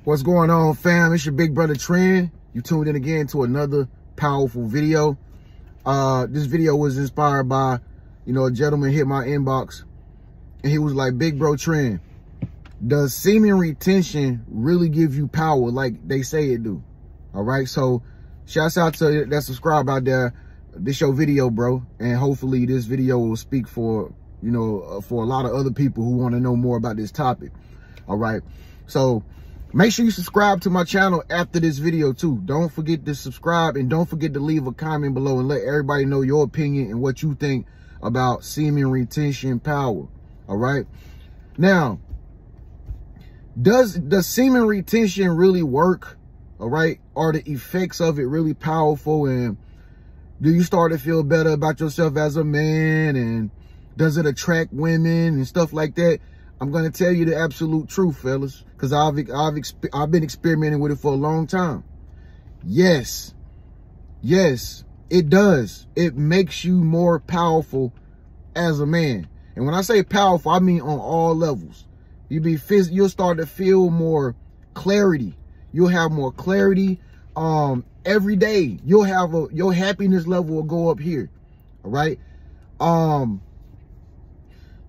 What's going on, fam? It's your big brother Trend. You tuned in again to another powerful video. This video was inspired by, a gentleman hit my inbox and he was like, "Big bro Trend, does semen retention really give you power like they say it do?" All right, so shouts out to that subscribe out there. This your video, bro, and hopefully this video will speak for for a lot of other people who want to know more about this topic. All right, so make sure you subscribe to my channel after this video too. Don't forget to subscribe and don't forget to leave a comment below and let everybody know your opinion and what you think about semen retention power. All right, now, does semen retention really work? All right, are the effects of it really powerful, and do you start to feel better about yourself as a man, and does it attract women and stuff like that? I'm going to tell you the absolute truth, fellas, because I've been experimenting with it for a long time. Yes, it does. It makes you more powerful as a man. And when I say powerful, I mean on all levels. You'll start to feel more clarity. You'll have more clarity every day. Your happiness level will go up here. All right.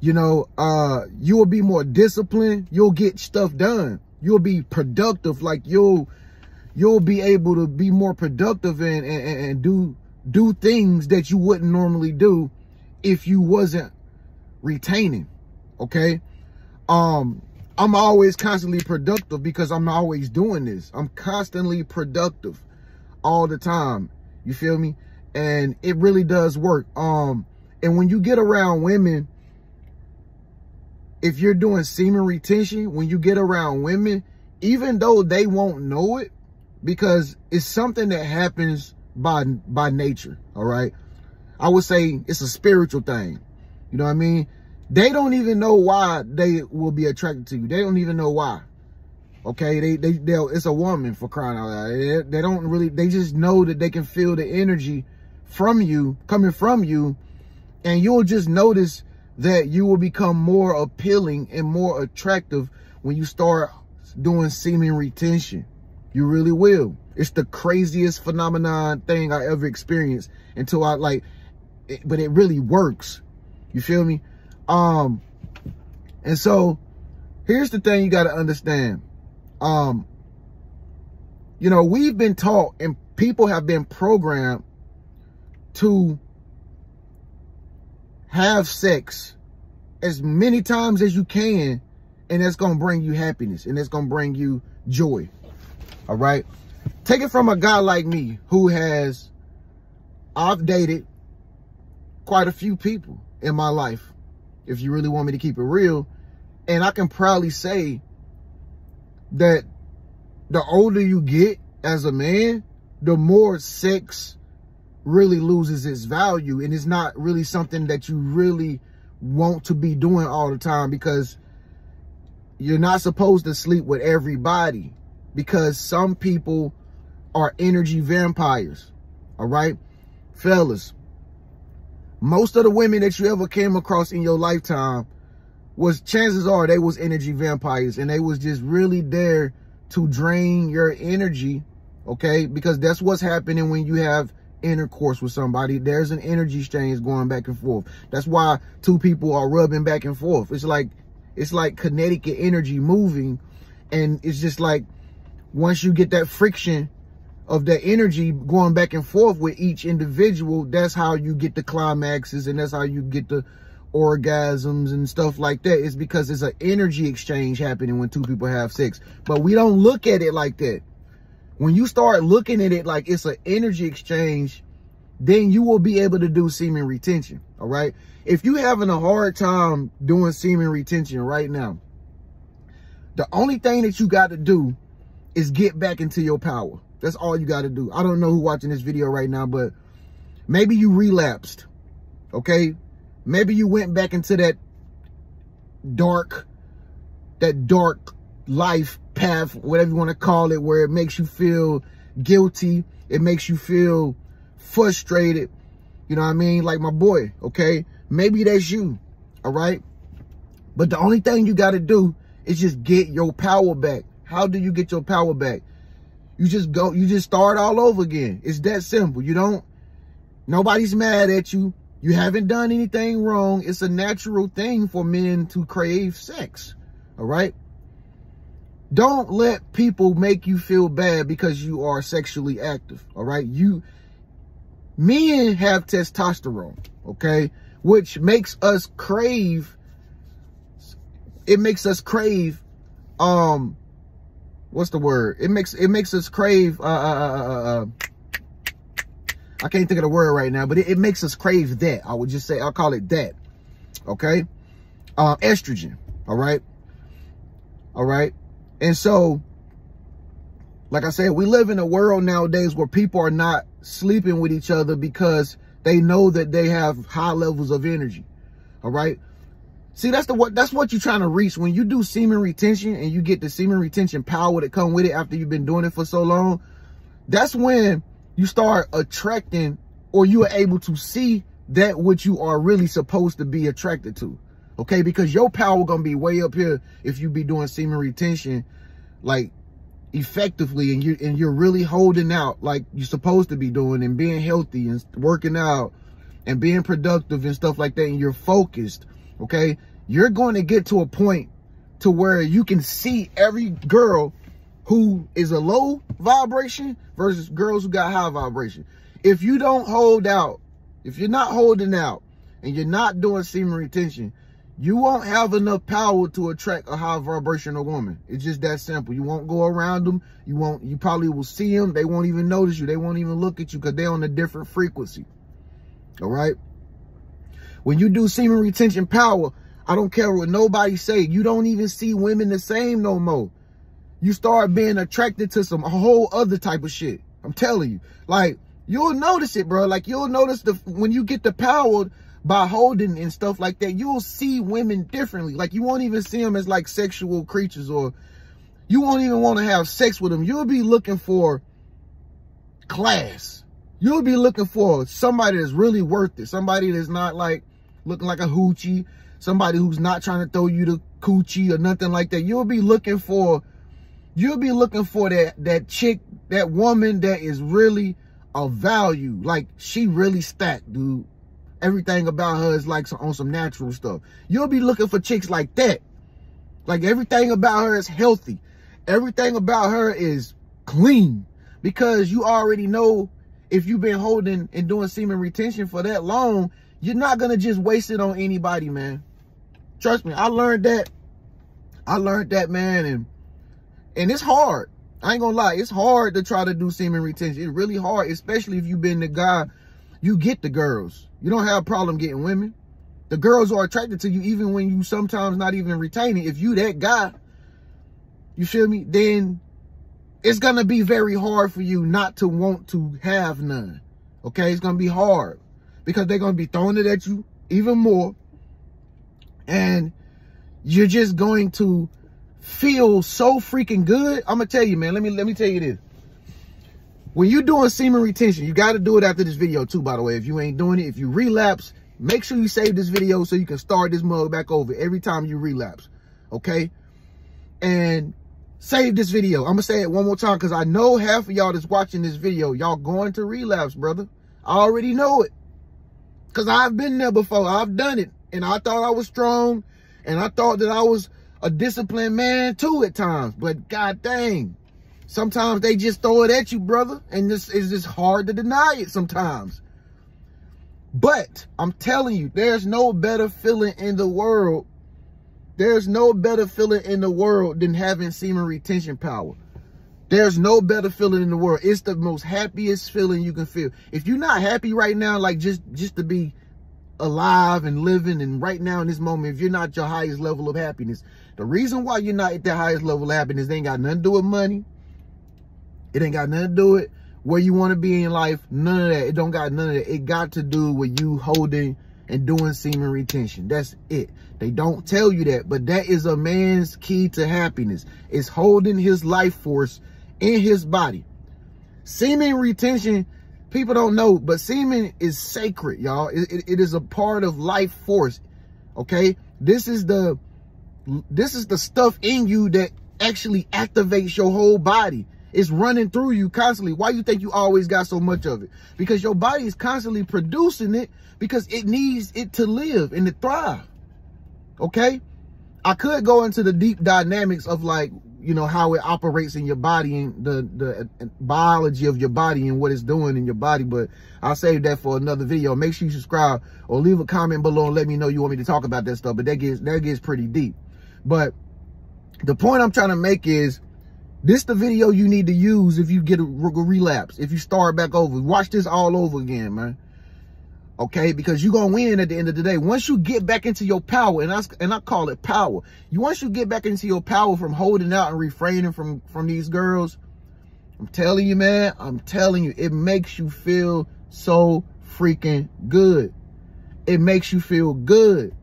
You will be more disciplined. You'll get stuff done. You'll be productive. Like you'll be able to be more productive and do things that you wouldn't normally do if you wasn't retaining. Okay. I'm always constantly productive because I'm always doing this. I'm constantly productive all the time. You feel me? And it really does work. And when you get around women, if you're doing semen retention, when you get around women, even though they won't know it, because it's something that happens by nature, all right? I would say it's a spiritual thing. You know what I mean? They don't even know why they will be attracted to you. They don't even know why. Okay, it's a woman, for crying out loud. They just know that they can feel the energy from you, coming from you, and you'll just notice that you will become more appealing and more attractive when you start doing semen retention. You really will. It's the craziest phenomenon thing I ever experienced until but it really works. You feel me? And so here's the thing you got to understand. We've been taught and people have been programmed to have sex as many times as you can, and that's going to bring you happiness and that's going to bring you joy. All right. Take it from a guy like me who I've dated quite a few people in my life, if you really want me to keep it real. And I can proudly say that the older you get as a man, the more sex really loses its value, and it's not really something that you really want to be doing all the time, because you're not supposed to sleep with everybody, because some people are energy vampires. All right, fellas, most of the women that you ever came across in your lifetime chances are they was energy vampires, and they was just really there to drain your energy. Okay, because that's what's happening when you have intercourse with somebody. There's an energy exchange going back and forth. That's why two people are rubbing back and forth. It's like kinetic energy moving, and it's just like once you get that friction of the energy going back and forth with each individual, that's how you get the climaxes, and that's how you get the orgasms and stuff like that. It's because there's an energy exchange happening when two people have sex. But we don't look at it like that. When you start looking at it like it's an energy exchange, then you will be able to do semen retention. All right. If you're having a hard time doing semen retention right now, the only thing that you got to do is get back into your power. That's all you got to do. I don't know who's watching this video right now, but maybe you relapsed. Okay. Maybe you went back into that dark life path, whatever you want to call it, where it makes you feel guilty. It makes you feel frustrated. You know what I mean? Like my boy. Okay. Maybe that's you. All right. But the only thing you got to do is just get your power back. How do you get your power back? You just start all over again. It's that simple. Nobody's mad at you. You haven't done anything wrong. It's a natural thing for men to crave sex. All right? Don't let people make you feel bad because you are sexually active. All right? Men have testosterone, okay? Which makes us crave, what's the word? It makes us crave, I can't think of the word right now, but it makes us crave that. I would just say, I'll call it that, okay? Estrogen, all right? All right? And so, like I said, we live in a world nowadays where people are not sleeping with each other because they know that they have high levels of energy, all right? See, that's what you're trying to reach. When you do semen retention and you get the semen retention power that come with it after you've been doing it for so long, that's when you start attracting, or you are able to see that which you are really supposed to be attracted to, okay? Because your power gonna be way up here if you be doing semen retention, like, effectively, and you're really holding out like you're supposed to be doing, and being healthy and working out and being productive and stuff like that, and you're focused, okay? You're going to get to a point to where you can see every girl who is a low vibration versus girls who got high vibration. If you don't hold out, if you're not holding out and you're not doing semen retention, you won't have enough power to attract a high vibrational woman. It's just that simple. You won't go around them. You probably will see them. They won't even notice you. They won't even look at you because they're on a different frequency. All right? When you do semen retention power, I don't care what nobody say. You don't even see women the same no more. You start being attracted to a whole other type of shit. I'm telling you. Like, you'll notice it, bro. Like, you'll notice when you get the power by holding and stuff like that, you'll see women differently. Like, you won't even see them as like sexual creatures, or you won't even want to have sex with them. You'll be looking for class. You'll be looking for somebody that's really worth it. Somebody that's not like looking like a hoochie. Somebody who's not trying to throw you the coochie or nothing like that. You'll be looking for that chick, that woman that is really of value. Like, she really stacked, dude. Everything about her is like on some natural stuff. You'll be looking for chicks like that. Like, everything about her is healthy. Everything about her is clean. Because you already know, if you've been holding and doing semen retention for that long, you're not going to just waste it on anybody, man. Trust me, I learned that. Man. And it's hard. I ain't gonna lie. It's hard to try to do semen retention. It's really hard, especially if you've been the guy. You get the girls. You don't have a problem getting women. The girls are attracted to you even when you sometimes not even retaining. If you that guy, you feel me? Then it's going to be very hard for you not to want to have none. Okay? It's going to be hard because they're going to be throwing it at you even more. And you're just going to feel so freaking good. I'm going to tell you, man. Let me tell you this. When you're doing semen retention, you got to do it after this video too, by the way. If you ain't doing it, if you relapse, make sure you save this video so you can start this mug back over every time you relapse, okay? And save this video. I'm going to say it one more time because I know half of y'all that's watching this video, y'all going to relapse, brother. I already know it because I've been there before. I've done it, and I thought I was strong, and I thought that I was a disciplined man too at times, but god dang. Sometimes they just throw it at you, brother. And this is just hard to deny it sometimes. But I'm telling you, there's no better feeling in the world. There's no better feeling in the world than having semen retention power. There's no better feeling in the world. It's the most happiest feeling you can feel. If you're not happy right now, like just to be alive and living, and right now in this moment, if you're not your highest level of happiness, the reason why you're not at that highest level of happiness, they ain't got nothing to do with money. It ain't got nothing to do with where you want to be in life. None of that. It don't got none of that. It got to do with you holding and doing semen retention. That's it. They don't tell you that, but that is a man's key to happiness. It's holding his life force in his body. Semen retention, people don't know, but semen is sacred, y'all. It is a part of life force, okay? This is the stuff in you that actually activates your whole body. It's running through you constantly. Why you think you always got so much of it? Because your body is constantly producing it because it needs it to live and to thrive. Okay? I could go into the deep dynamics of, like, you know, how it operates in your body and the biology of your body and what it's doing in your body, but I'll save that for another video. Make sure you subscribe or leave a comment below and let me know you want me to talk about that stuff, but that gets pretty deep. But the point I'm trying to make is, this the video you need to use if you get a relapse, if you start back over. Watch this all over again, man. Okay, because you're gonna win at the end of the day. Once you get back into your power, and I call it power. Once you get back into your power from holding out and refraining from these girls, I'm telling you, man, I'm telling you, it makes you feel so freaking good. It makes you feel good.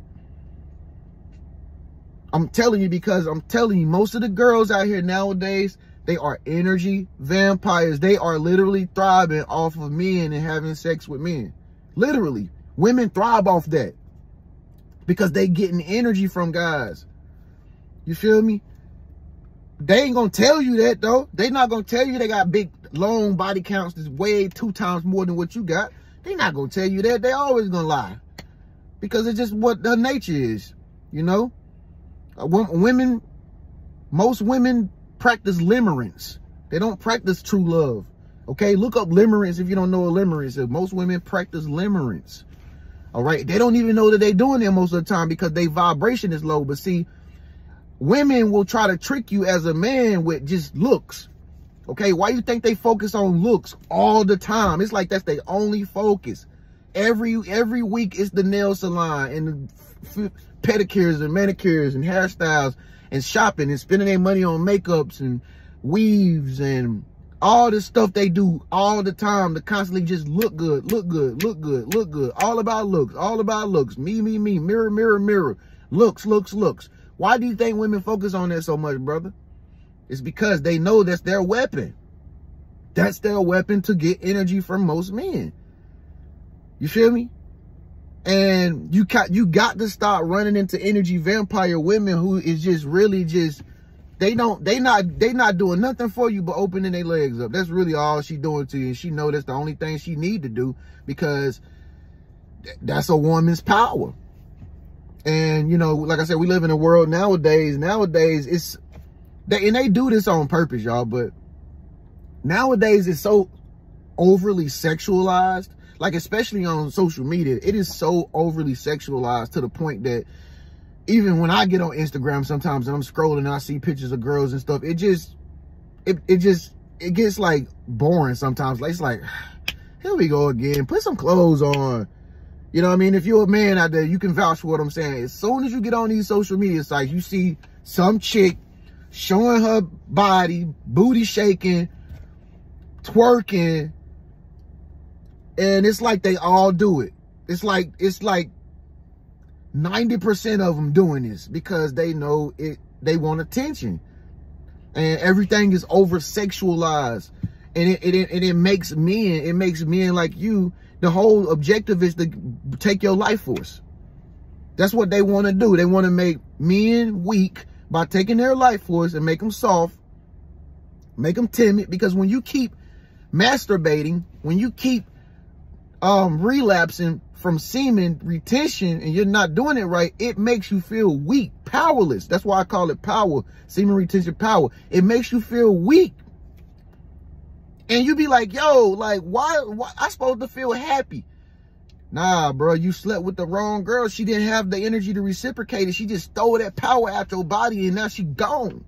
I'm telling you, because I'm telling you, most of the girls out here nowadays, they are energy vampires. They are literally thriving off of men and having sex with men. Literally. Women thrive off that because they getting energy from guys. You feel me? They ain't gonna tell you that, though. They not gonna tell you they got big, long body counts that's way 2 times more than what you got. They not gonna tell you that. They always gonna lie because it's just what their nature is, you know? Women, most women practice limerence. They don't practice true love. Okay, look up limerence if you don't know what limerence is. Most women practice limerence. All right, they don't even know that they're doing it most of the time because their vibration is low. But see, women will try to trick you as a man with just looks. Okay, why you think they focus on looks all the time? It's like that's their only focus. Every week it's the nail salon and the pedicures and manicures and hairstyles and shopping and spending their money on makeups and weaves and all this stuff they do all the time to constantly just look good, look good, look good, look good. All about looks, all about looks. Me, me, me, mirror, mirror, mirror. Looks, looks, looks. Why do you think women focus on that so much, brother? It's because they know that's their weapon. That's their weapon to get energy from most men. You feel me? And you got to stop running into energy vampire women who is just really just, they not doing nothing for you but opening their legs up. That's really all she doing to you. And she know that's the only thing she need to do because that's a woman's power. And, you know, like I said, we live in a world nowadays it's, and they do this on purpose, y'all, but nowadays it's so overly sexualized. Like, especially on social media, it is so overly sexualized to the point that even when I get on Instagram sometimes and I'm scrolling and I see pictures of girls and stuff, it gets like boring sometimes. Like, it's like, here we go again. Put some clothes on. You know what I mean? If you're a man out there, you can vouch for what I'm saying. As soon as you get on these social media sites, you see some chick showing her body, booty shaking, twerking, and it's like they all do it. It's like 90% of them doing this because they know it. They want attention, and everything is over sexualized, and it makes men. It makes men like you. The whole objective is to take your life force. That's what they want to do. They want to make men weak by taking their life force and make them soft, make them timid. Because when you keep masturbating, when you keep relapsing from semen retention and you're not doing it right, it makes you feel weak, powerless. That's why I call it power, semen retention power. It makes you feel weak. And you be like, yo, like, why I supposed to feel happy? Nah, bro, you slept with the wrong girl. She didn't have the energy to reciprocate it. She just stole that power out your body and now she gone.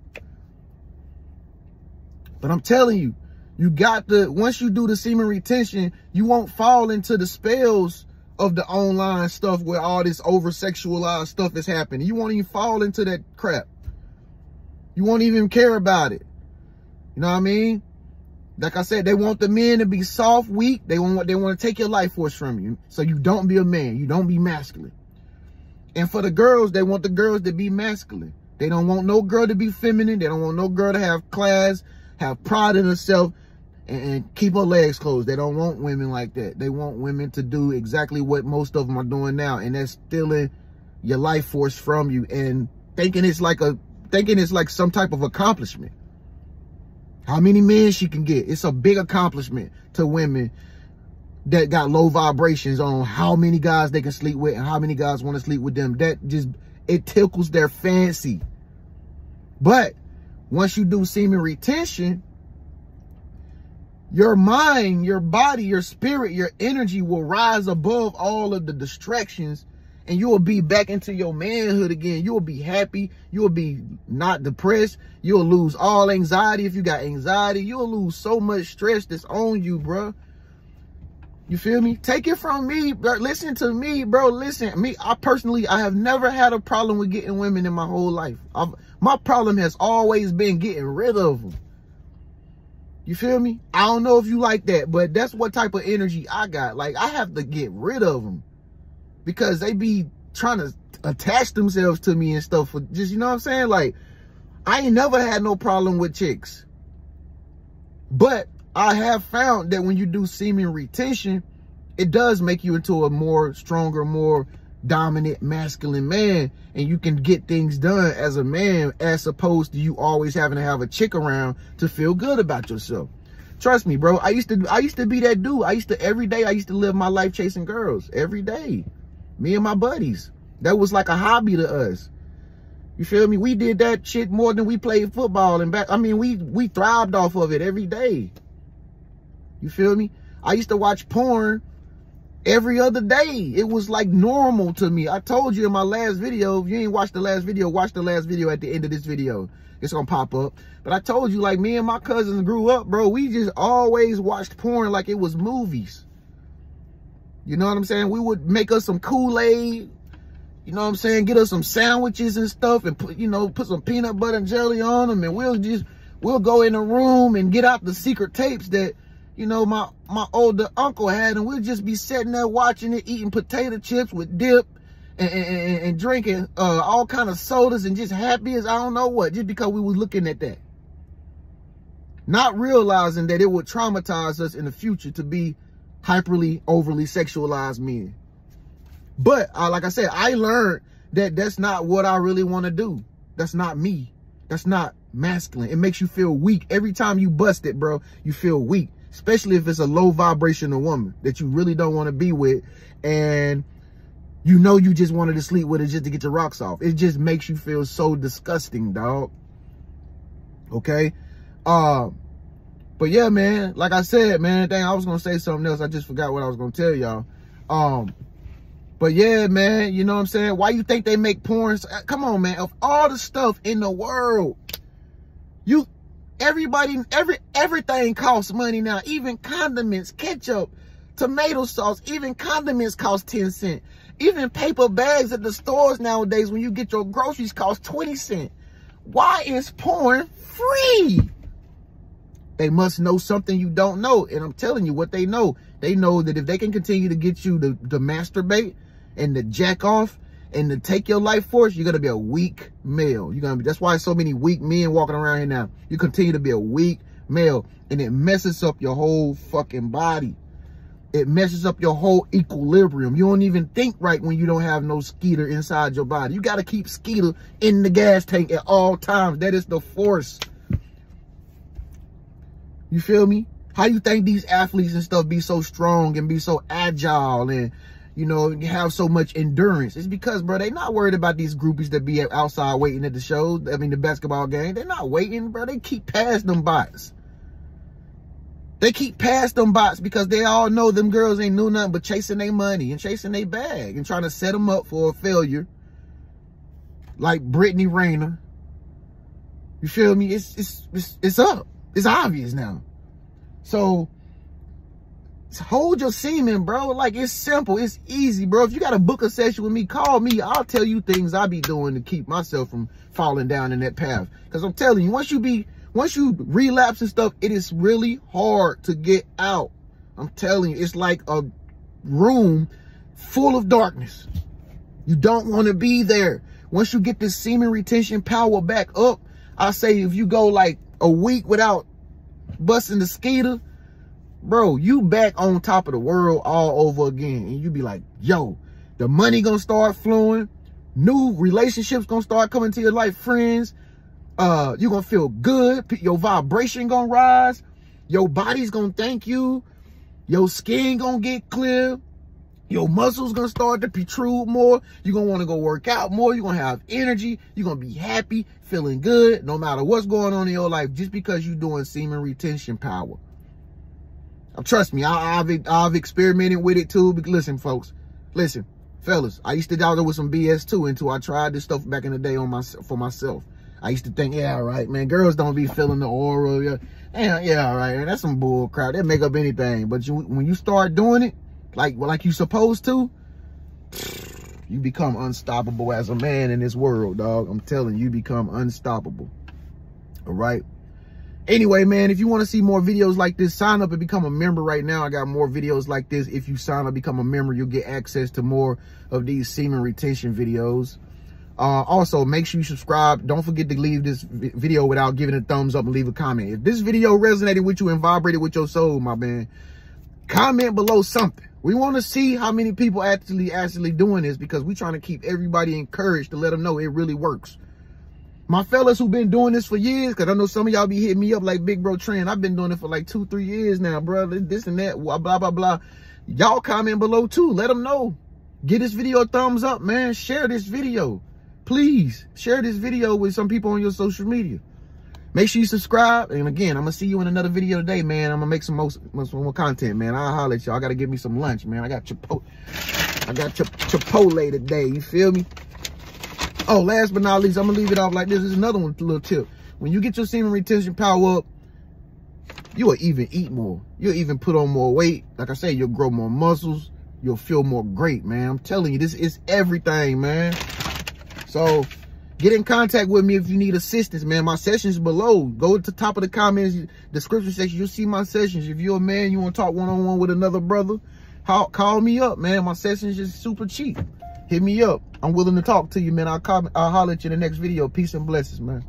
But I'm telling you, you got to, once you do the semen retention, you won't fall into the spells of the online stuff where all this over-sexualized stuff is happening. You won't even fall into that crap. You won't even care about it. You know what I mean? Like I said, they want the men to be soft, weak. They want to take your life force from you. So you don't be a man. You don't be masculine. And for the girls, they want the girls to be masculine. They don't want no girl to be feminine. They don't want no girl to have class, have pride in herself, and keep her legs closed. They don't want women like that. They want women to do exactly what most of them are doing now. And that's stealing your life force from you and thinking it's like thinking it's like some type of accomplishment. How many men she can get. It's a big accomplishment to women that got low vibrations on how many guys they can sleep with and how many guys want to sleep with them. That just, it tickles their fancy. But once you do semen retention, your mind, your body, your spirit, your energy will rise above all of the distractions, and you will be back into your manhood again. You will be happy. You will be not depressed. You'll lose all anxiety. If you got anxiety, you'll lose so much stress that's on you, bro. You feel me? Take it from me, bro. Listen to me, bro. Listen, me, I have never had a problem with getting women in my whole life. My problem has always been getting rid of them. You feel me? I don't know if you like that, but that's what type of energy I got. Like, I have to get rid of them because they be trying to attach themselves to me and stuff for just, you know what I'm saying? Like, I ain't never had no problem with chicks. But I have found that when you do semen retention, it does make you into a more stronger, more dominant, masculine man. And you can get things done as a man, as opposed to you always having to have a chick around to feel good about yourself. Trust me, bro. I used to be that dude. Every day I used to live my life chasing girls. Every day. Me and my buddies. That was like a hobby to us. You feel me? We did that shit more than we played football and back. I mean, we thrived off of it every day. You feel me? I used to watch porn every other day. It was like normal to me. I told you in my last video, if you ain't watched the last video, watch the last video at the end of this video. It's gonna pop up. But I told you, like, me and my cousins grew up, bro. We just always watched porn like it was movies. You know what I'm saying? We would make us some Kool-Aid. You know what I'm saying? Get us some sandwiches and stuff and put, you know, put some peanut butter and jelly on them. And we'll go in the room and get out the secret tapes that, you know, my older uncle had, and we'll just be sitting there watching it, eating potato chips with dip and drinking all kind of sodas and just happy as I don't know what, just because we was looking at that. Not realizing that it would traumatize us in the future to be overly sexualized men. But like I said, I learned that that's not what I really want to do. That's not me. That's not masculine. It makes you feel weak. Every time you bust it, bro, you feel weak. Especially if it's a low vibrational woman that you really don't want to be with. And you know you just wanted to sleep with her just to get your rocks off. It just makes you feel so disgusting, dog. Okay? But yeah, man, like I said, man, dang, I was going to say something else. I just forgot what I was going to tell y'all. But yeah, man, you know what I'm saying? Why you think they make porn? Come on, man. Of all the stuff in the world, everything costs money now. Even condiments, ketchup, tomato sauce, even condiments cost 10 cents. Even paper bags at the stores nowadays, when you get your groceries, cost 20 cents. Why is porn free? They must know something you don't know. And I'm telling you what they know. They know that if they can continue to get you to masturbate and to jack off and to take your life force, you're going to be a weak male. That's why so many weak men walking around here now. You continue to be a weak male, and it messes up your whole fucking body. It messes up your whole equilibrium. You don't even think right when you don't have no Skeeter inside your body. You got to keep Skeeter in the gas tank at all times. That is the force. You feel me? How you think these athletes and stuff be so strong and be so agile and, you know, have so much endurance? It's because, bro, they not worried about these groupies that be outside waiting at the shows. I mean, the basketball game. They're not waiting, bro. They keep past them bots. They keep past them bots because they all know them girls ain't do nothing but chasing their money and chasing their bag and trying to set them up for a failure. Like Brittany Rayner. You feel me? It's up. It's obvious now. So hold your semen, bro. Like, it's simple. It's easy, bro. If you got to book a session with me, call me. I'll tell you things I be doing to keep myself from falling down in that path. Because I'm telling you, once you relapse and stuff, it is really hard to get out. I'm telling you, it's like a room full of darkness. You don't want to be there. Once you get this semen retention power back up, I say if you go like a week without busting the Skeeter, bro, you back on top of the world all over again. And you be like, yo, the money gonna start flowing. New relationships gonna start coming to your life. Friends, You're gonna feel good. Your vibration gonna rise. Your body's gonna thank you. Your skin gonna get clear. Your muscles gonna start to protrude more. You're gonna want to go work out more. You're gonna have energy. You're gonna be happy, feeling good, no matter what's going on in your life, just because you're doing semen retention power. Trust me, I've experimented with it too. But listen, folks, listen, fellas, I used to doubt there was some BS too until I tried this stuff back in the day for myself. I used to think, yeah, all right, man, girls don't be feeling the aura. Yeah, all right, man, that's some bull crap. They make up anything. But when you start doing it, like you supposed to, you become unstoppable as a man in this world, dog. I'm telling you, become unstoppable. All right. Anyway, man, if you want to see more videos like this, sign up and become a member right now. I got more videos like this. If you sign up, become a member, you'll get access to more of these semen retention videos. Also, make sure you subscribe. Don't forget to leave this video without giving a thumbs up and leave a comment. If this video resonated with you and vibrated with your soul, my man, comment below something. We want to see how many people actually doing this, because we're trying to keep everybody encouraged to let them know it really works. My fellas who've been doing this for years, because I know some of y'all be hitting me up like, big bro Trent, I've been doing it for like 2-3 years now, bro. This and that, blah, blah, blah. Y'all comment below too. Let them know. Give this video a thumbs up, man. Share this video. Please share this video with some people on your social media. Make sure you subscribe. And again, I'm going to see you in another video today, man. I'm going to make some more content, man. I'll holler at y'all. I got to get me some lunch, man. I got Chipotle today. You feel me? Oh, last but not least, I'm going to leave it off like this. This is another one, little tip. When you get your semen retention power up, you'll even eat more. You'll even put on more weight. Like I say, you'll grow more muscles. You'll feel more great, man. I'm telling you, this is everything, man. So get in contact with me if you need assistance, man. My sessions below. Go to the top of the comments, description section. You'll see my sessions. If you're a man, you want to talk one-on-one with another brother, call me up, man. My sessions is super cheap. Hit me up. I'm willing to talk to you, man. I'll holler at you in the next video. Peace and blessings, man.